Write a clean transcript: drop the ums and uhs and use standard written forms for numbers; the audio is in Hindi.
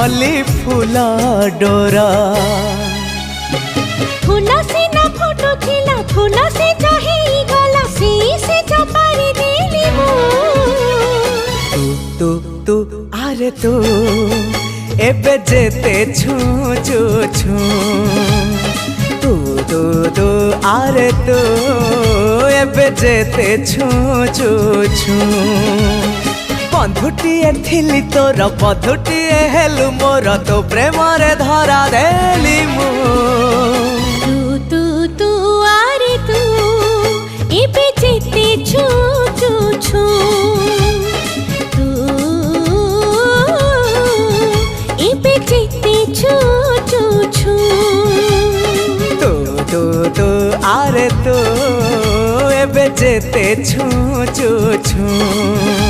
गली फूल डोरा फूल सीना फुटु थिला फूल से जही गला से चपारी देली मु तू तू आरे तू एबे जेते छू छू छू तू तू तू आरे तू एबे जेते छू छू छू बंधुटीए थिली तोर बंधुटीए हेलु मोर तो प्रेम रे धरा देली मु तू तू आरे तू एबे जेते छू छू छू तू एबे जेते छू छू छू तू तू तू आरे तू एबे जेते छू छू छू